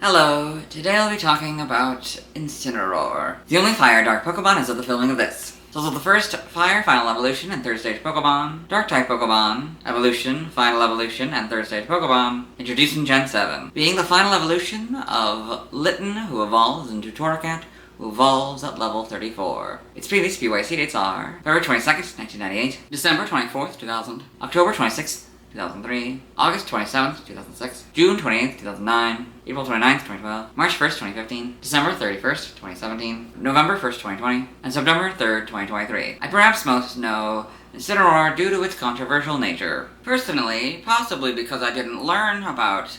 Hello, today I'll be talking about Incineroar, the only fire dark Pokemon as of the filming of this. It's also the first fire final evolution and third stage Pokemon, dark type Pokemon, evolution, final evolution, and third stage Pokemon, introduced in Gen 7, being the final evolution of Litten, who evolves into Torracat, who evolves at level 34. Its previous BYC dates are February 22nd, 1998, December 24th, 2000, October 26th, 2003, August 27th, 2006, June 28th, 2009, April 29th, 2012, March 1st, 2015, December 31st, 2017, November 1st, 2020, and September 3rd, 2023. I perhaps most know Incineroar due to its controversial nature. Personally, possibly because I didn't learn about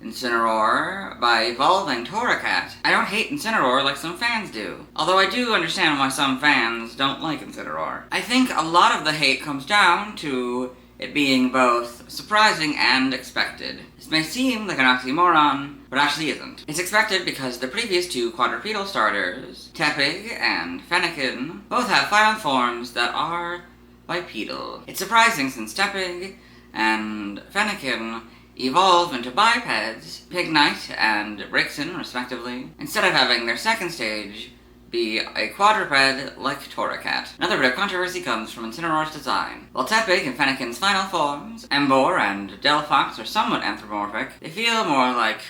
Incineroar by evolving Torracat. I don't hate Incineroar like some fans do, although I do understand why some fans don't like Incineroar. I think a lot of the hate comes down to it being both surprising and expected. This may seem like an oxymoron, but actually isn't. It's expected because the previous two quadrupedal starters, Tepig and Fennekin, both have final forms that are bipedal. It's surprising since Tepig and Fennekin evolve into bipeds, Pignite and Braixen, respectively, instead of having their second stage be a quadruped like Torracat. Another bit of controversy comes from Incineroar's design. While Tepig and Fennekin's final forms, Emboar and Delphox, are somewhat anthropomorphic, they feel more like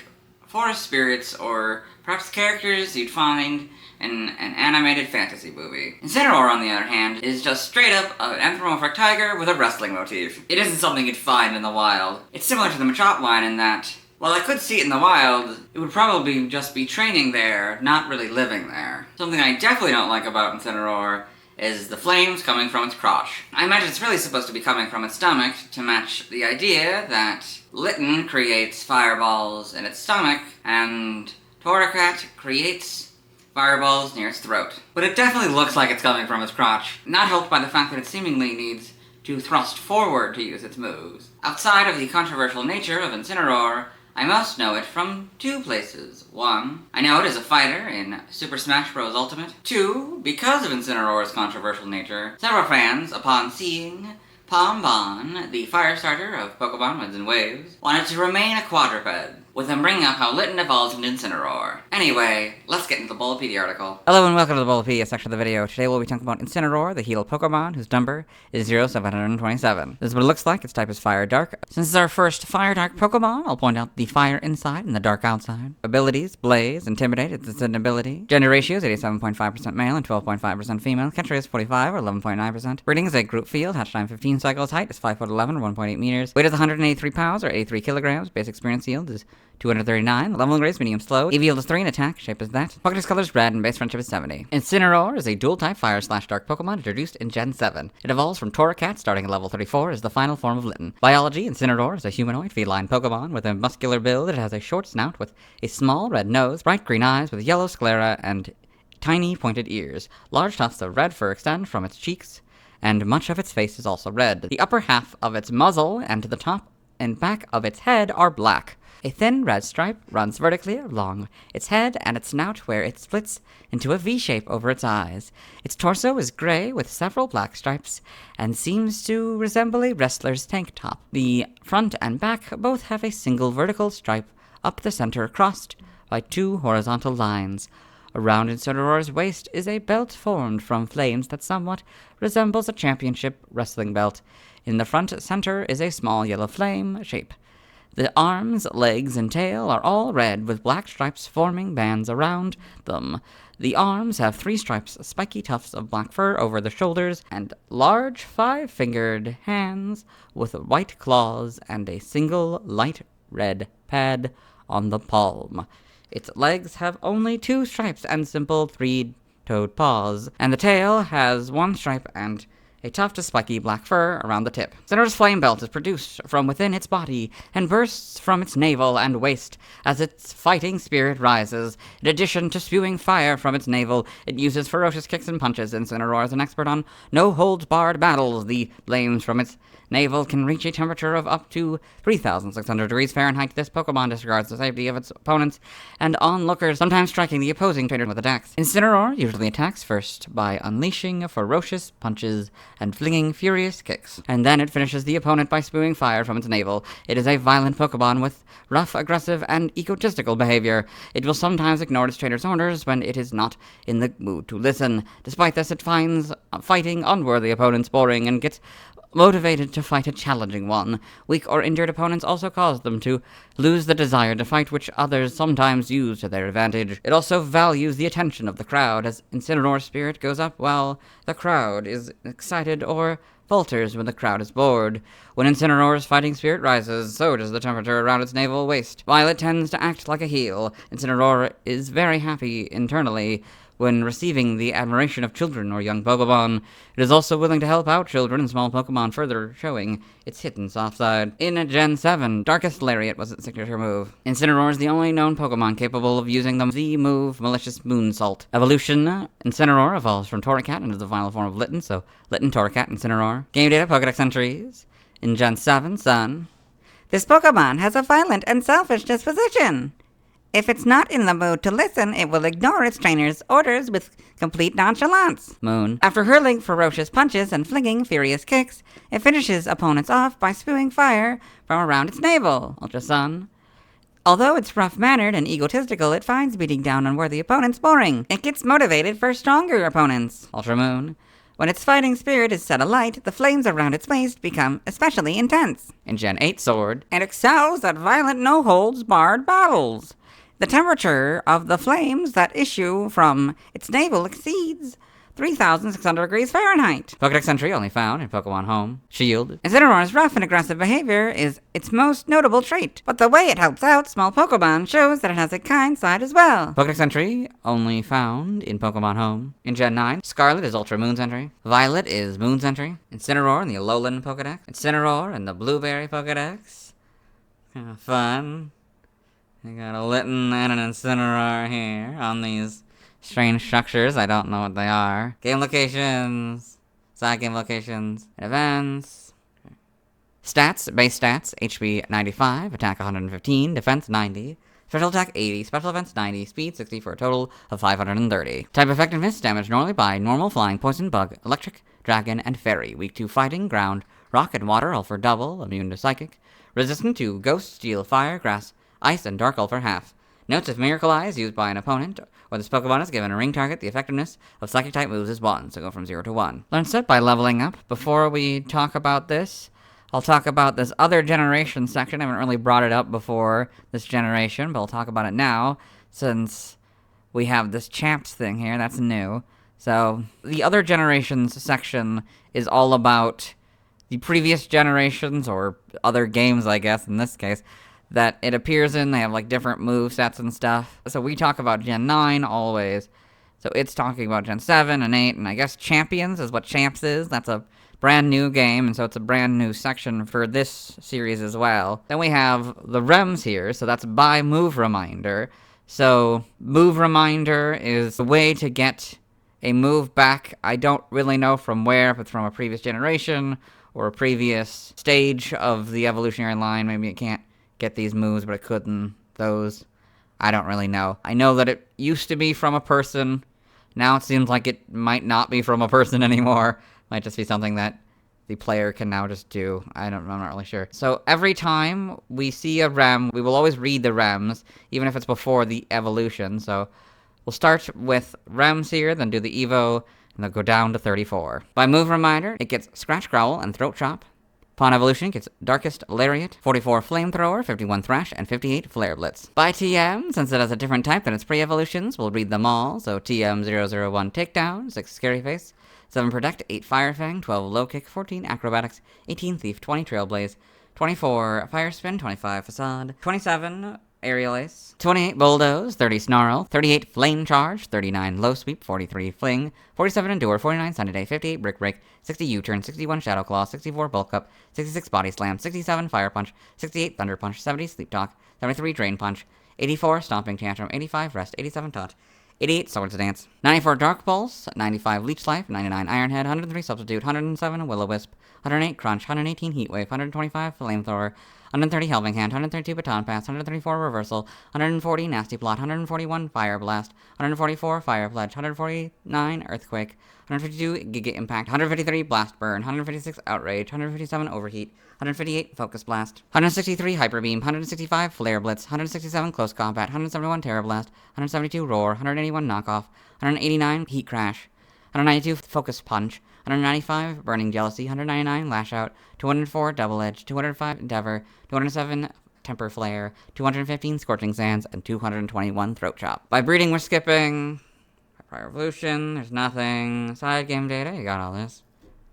forest spirits or perhaps characters you'd find in an animated fantasy movie. Incineroar, on the other hand, is just straight up an anthropomorphic tiger with a wrestling motif. It isn't something you'd find in the wild. It's similar to the Machop line in that, while I could see it in the wild, it would probably just be training there, not really living there. Something I definitely don't like about Incineroar is the flames coming from its crotch. I imagine it's really supposed to be coming from its stomach to match the idea that Litten creates fireballs in its stomach, and Torracat creates fireballs near its throat. But it definitely looks like it's coming from its crotch, not helped by the fact that it seemingly needs to thrust forward to use its moves. Outside of the controversial nature of Incineroar, I must know it from two places. One, I know it as a fighter in Super Smash Bros. Ultimate. Two, because of Incineroar's controversial nature, several fans, upon seeing Pombon, the fire starter of Pokemon Winds and Waves, wanted to remain a quadruped, with them bringing up how Litten evolves into Incineroar. Anyway, let's get into the Bulbapedia article. Hello and welcome to the Bulbapedia section of the video. Today we'll be talking about Incineroar, the heal Pokemon, whose number is 0727. This is what it looks like. Its type is Fire Dark. Since it's our first Fire Dark Pokemon, I'll point out the fire inside and the dark outside. Abilities: Blaze, Intimidate, it's an ability. Gender ratio is 87.5% male and 12.5% female. Catch rate is 45 or 11.9%. Breeding is a group field. Hatch time 15 cycles. Height is 5'11" or 1.8 meters. Weight is 183 pounds or 83 kilograms. Basic experience yield is 239. Leveling grade is medium slow. EV yield is 3 and attack shape is that. Pokédex color is red and base friendship is 70. Incineroar is a dual-type fire/dark Pokemon introduced in Gen 7. It evolves from Torracat starting at level 34 as the final form of Litten. Biology: Incineroar is a humanoid feline Pokemon with a muscular build. It has a short snout with a small red nose, bright green eyes with yellow sclera, and tiny pointed ears. Large tufts of red fur extend from its cheeks, and much of its face is also red. The upper half of its muzzle and the top and back of its head are black. A thin red stripe runs vertically along its head and its snout, where it splits into a V shape over its eyes. Its torso is gray with several black stripes and seems to resemble a wrestler's tank top. The front and back both have a single vertical stripe up the center, crossed by two horizontal lines. Around Incineroar's waist is a belt formed from flames that somewhat resembles a championship wrestling belt. In the front center is a small yellow flame shape. The arms, legs, and tail are all red, with black stripes forming bands around them. The arms have 3 stripes, spiky tufts of black fur over the shoulders, and large 5-fingered hands with white claws and a single light red pad on the palm. Its legs have only 2 stripes and simple 3-toed paws, and the tail has 1 stripe and a tuft of spiky black fur around the tip. Incineroar's flame belt is produced from within its body and bursts from its navel and waist as its fighting spirit rises. In addition to spewing fire from its navel, it uses ferocious kicks and punches. Incineroar is an expert on no-holds-barred battles. The flames from its navel can reach a temperature of up to 3,600 degrees Fahrenheit. This Pokemon disregards the safety of its opponents and onlookers, sometimes striking the opposing trainer with attacks. Incineroar usually attacks first by unleashing ferocious punches and flinging furious kicks. And then it finishes the opponent by spewing fire from its navel. It is a violent Pokemon with rough, aggressive, and egotistical behavior. It will sometimes ignore its trainer's orders when it is not in the mood to listen. Despite this, it finds fighting unworthy opponents boring and gets motivated to fight a challenging one. Weak or injured opponents also cause them to lose the desire to fight, which others sometimes use to their advantage. It also values the attention of the crowd, as Incineroar's spirit goes up while the crowd is excited, or falters when the crowd is bored. When Incineroar's fighting spirit rises, so does the temperature around its navel waist. While it tends to act like a heel, Incineroar is very happy internally when receiving the admiration of children or young Pokemon. It is also willing to help out children and small Pokemon, further showing its hidden soft side. In Gen 7, Darkest Lariat was its signature move. Incineroar is the only known Pokemon capable of using the Z-move, Malicious Moonsault. Evolution: Incineroar evolves from Torracat into the final form of Litten, so Litten, Torracat, Incineroar. Game data, Pokedex entries. In Gen 7, Sun. This Pokemon has a violent and selfish disposition. If it's not in the mood to listen, it will ignore its trainer's orders with complete nonchalance. Moon. After hurling ferocious punches and flinging furious kicks, it finishes opponents off by spewing fire from around its navel. Ultra Sun. Although it's rough-mannered and egotistical, it finds beating down unworthy opponents boring. It gets motivated for stronger opponents. Ultra Moon. When its fighting spirit is set alight, the flames around its waist become especially intense. In Gen 8, Sword. It excels at violent no-holds-barred battles. The temperature of the flames that issue from its navel exceeds 3,600 degrees Fahrenheit. Pokedex entry only found in Pokemon Home. Shield. Incineroar's rough and aggressive behavior is its most notable trait, but the way it helps out small Pokemon shows that it has a kind side as well. Pokedex entry only found in Pokemon Home. In Gen 9, Scarlet is Ultra Moon's entry. Violet is Moon's entry. Incineroar in the Alolan Pokedex. Incineroar in the Blueberry Pokedex. Kind of fun. I got a Litten and an Incineroar here on these strange structures. I don't know what they are. Game locations. Side game locations. Events. Stats. Base stats. HP 95. Attack 115. Defense 90. Special attack 80. Special defense 90. Speed 60 for a total of 530. Type effectiveness. Damage normally by normal, flying, poison, bug, electric, dragon, and fairy. Weak to fighting, ground, rock, and water. All for double. Immune to psychic. Resistant to ghost, steel, fire, grass, ice, and dark all for half. Notes: if Miracle Eye is used by an opponent, or this Pokemon is given a ring target, the effectiveness of Psychic-type moves is 1, so go from 0 to 1. Learn set by leveling up. Before we talk about this, I'll talk about this other generation section. I haven't really brought it up before this generation, but I'll talk about it now, since we have this champs thing here. That's new. So, the other generations section is all about the previous generations, or other games, I guess, in this case, that it appears in. They have like different move sets and stuff. So we talk about Gen 9 always. So it's talking about Gen 7 and 8, and I guess Champions is what Champs is. That's a brand new game, and so it's a brand new section for this series as well. Then we have the REMs here, so that's by Move Reminder. So Move Reminder is a way to get a move back. I don't really know from where, if it's from a previous generation or a previous stage of the evolutionary line. Maybe it can't get these moves, but it couldn't those. I don't really know. I know that it used to be from a person. Now it seems like it might not be from a person anymore. Might just be something that the player can now just do. I'm not really sure. So every time we see a REM, we will always read the REMs, even if it's before the evolution. So we'll start with REMs here, then do the Evo, and then go down to 34. By Move Reminder, it gets Scratch, Growl, and Throat Chop. Upon evolution, it gets Darkest Lariat, 44 Flamethrower, 51 Thrash, and 58 Flare Blitz. By TM, since it has a different type than its pre-evolutions, we'll read them all. So TM001 Takedown, 6 Scary Face, 7 Protect, 8 Fire Fang, 12 Low Kick, 14 Acrobatics, 18 Thief, 20 Trailblaze, 24 Fire Spin, 25 Facade, 27 Aerial Ace, 28 Bulldoze, 30 Snarl, 38 Flame Charge, 39 Low Sweep, 43 Fling, 47 Endure, 49 Sunny Day, 58 Brick Break, 60 U-Turn, 61 Shadow Claw, 64 Bulk Up, 66 Body Slam, 67 Fire Punch, 68 Thunder Punch, 70 Sleep Talk, 73 Drain Punch, 84 Stomping Tantrum, 85 Rest, 87 Taunt, 88 Swords Dance, 94 Dark Pulse, 95 Leech Life, 99 Iron Head, 103 Substitute, 107 Will-O-Wisp, 108 Crunch, 118 Heat Wave, 125 Flamethrower, 130 Helving Hand, 132 Baton Pass, 134 Reversal, 140 Nasty Plot, 141 Fire Blast, 144 Fire Pledge, 149 Earthquake, 152 Giga Impact, 153 Blast Burn, 156 Outrage, 157 Overheat, 158 Focus Blast, 163 Hyper Beam, 165 Flare Blitz, 167 Close Combat, 171 Terra Blast, 172 Roar, 181 Knockoff, 189 Heat Crash, 192 Focus Punch, 195 Burning Jealousy, 199 Lash Out, 204 Double Edge, 205 Endeavor, 207 Temper Flare, 215 Scorching Sands, and 221 Throat Chop. By breeding, we're skipping. Prior evolution, there's nothing. Side game data, you got all this.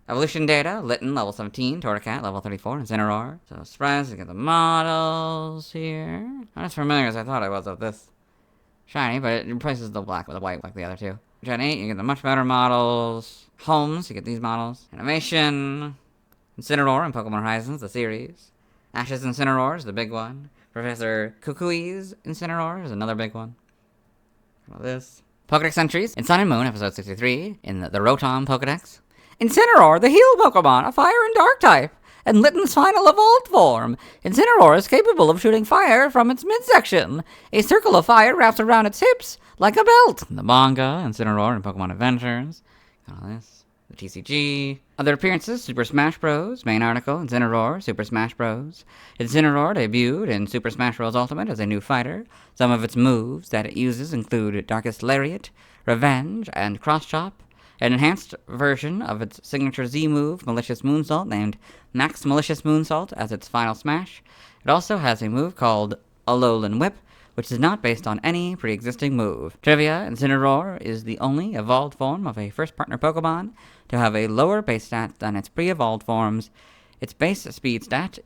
Evolution data, Litten, level 17, Torracat, level 34, Incineroar. So, surprise, you get the models here. Not as familiar as I thought I was of this shiny, but it replaces the black with the white like the other two. Gen 8, you get the much better models. Homes, you get these models. Animation, Incineroar and Pokemon Horizons, the series. Ash's Incineroar is the big one. Professor Kukui's Incineroar is another big one. How about this? Pokedex entries in Sun and Moon, episode 63, in the Rotom Pokedex. Incineroar, the heal Pokemon, a fire and dark type, and Litten's final evolved form. Incineroar is capable of shooting fire from its midsection. A circle of fire wraps around its hips like a belt. The manga, Incineroar and Pokemon Adventures. Got all this. The TCG. Other appearances, Super Smash Bros. Main article, Incineroar, Super Smash Bros. Incineroar debuted in Super Smash Bros. Ultimate as a new fighter. Some of its moves that it uses include Darkest Lariat, Revenge, and Cross Chop. An enhanced version of its signature Z move, Malicious Moonsault, named Max Malicious Moonsault as its final smash. It also has a move called Alolan Whip, which is not based on any pre-existing move. Trivia, Incineroar is the only evolved form of a first-partner Pokemon to have a lower base stat than its pre-evolved forms. Its base speed stat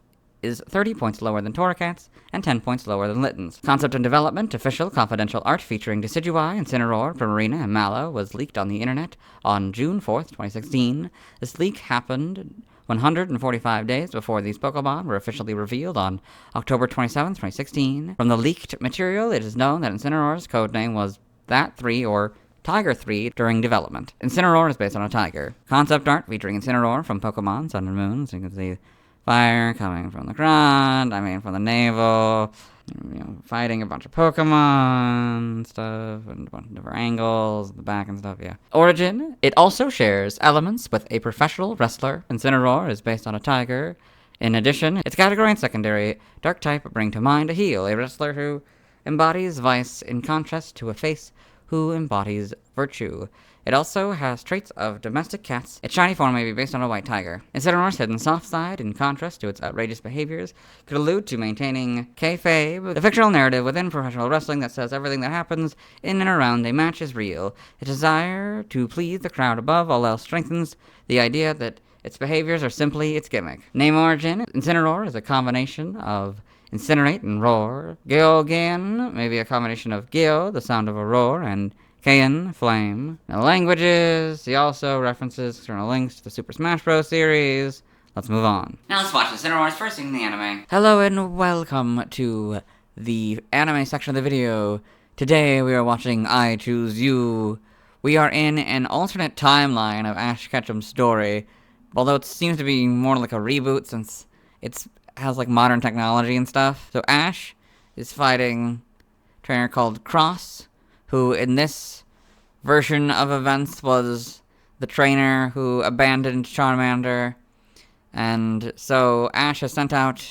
is 30 points lower than Torracat's and 10 points lower than Litten's. Concept and development, official confidential art featuring Decidueye, Incineroar, Primarina, and Mallow was leaked on the internet on June 4th, 2016. This leak happened 145 days before these Pokemon were officially revealed on October 27th, 2016. From the leaked material, it is known that Incineroar's codename was That-3 or Tiger 3 during development. Incineroar is based on a tiger. Concept art featuring Incineroar from Pokemon Sun and Moon, so you can see fire coming from the front, from the navel, fighting a bunch of Pokemon stuff, and a bunch of different angles, the back and stuff, yeah. Origin, it also shares elements with a professional wrestler. Incineroar is based on a tiger. In addition, its category and secondary dark type bring to mind a heel, a wrestler who embodies vice in contrast to a face who embodies virtue. It also has traits of domestic cats. Its shiny form may be based on a white tiger. Incineroar's hidden soft side, in contrast to its outrageous behaviors, could allude to maintaining kayfabe, the fictional narrative within professional wrestling that says everything that happens in and around a match is real. Its desire to please the crowd above all else strengthens the idea that its behaviors are simply its gimmick. Name origin, Incineroar is a combination of incinerate and roar. Geogan may be a combination of geo, the sound of a roar, and Kayan, flame. Now, languages, he also references external links to the Super Smash Bros. Series. Let's move on. Now let's watch Incineroar's first scene in the anime. Hello and welcome to the anime section of the video. Today we are watching I Choose You. We are in an alternate timeline of Ash Ketchum's story, although it seems to be more like a reboot since it has like modern technology and stuff. So Ash is fighting a trainer called Cross, who in this version of events was the trainer who abandoned Charmander. And so Ash has sent out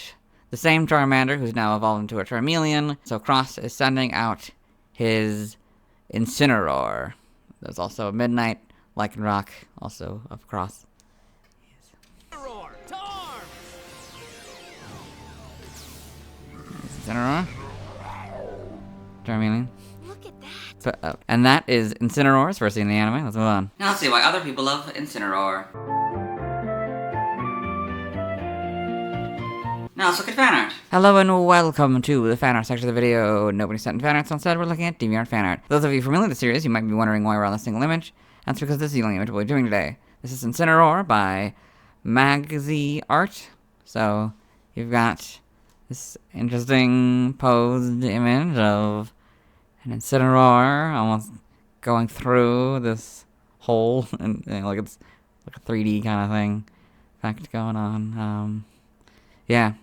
the same Charmander, who's now evolved into a Charmeleon. So Cross is sending out his Incineroar. There's also a Midnight Lycanroc, also of Cross. Incineroar, Incineroar. Charmeleon. And that is Incineroar's first scene in the anime. Let's move on. Now let's see why other people love Incineroar. Now let's look at fan art. Hello and welcome to the fan art section of the video. Nobody sent in fan art, so instead we're looking at DeviantArt fan art. For those of you familiar with the series, you might be wondering why we're on a single image. That's because this is the only image we'll be doing today. This is Incineroar by Magzy Art. So you've got this interesting posed image of an Incineroar almost going through this hole, and like it's like a 3D kind of thing effect going on. Yeah,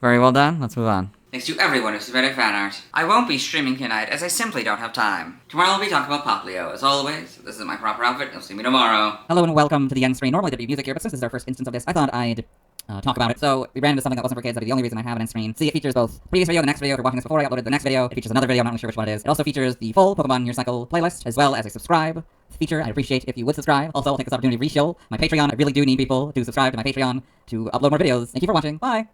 Very well done. Let's move on. Thanks to everyone who submitted fan art. I won't be streaming tonight as I simply don't have time. Tomorrow I'll be talking about Poplio. As always, this is my proper outfit. You'll see me tomorrow. Hello and welcome to the end screen. Normally there'd be music here, but since this is our first instance of this, I thought I'd talk about it. So we ran into something that wasn't for kids. That'd be the only reason I have it in screen. See, it features both previous video and the next video. If you're watching this before I uploaded the next video, it features another video. I'm not really sure which one it is. It also features the full Pokemon Year Cycle playlist, as well as a subscribe feature. I'd appreciate if you would subscribe. Also, I'll take this opportunity to re-show my Patreon. I really do need people to subscribe to my Patreon to upload more videos. Thank you for watching. Bye!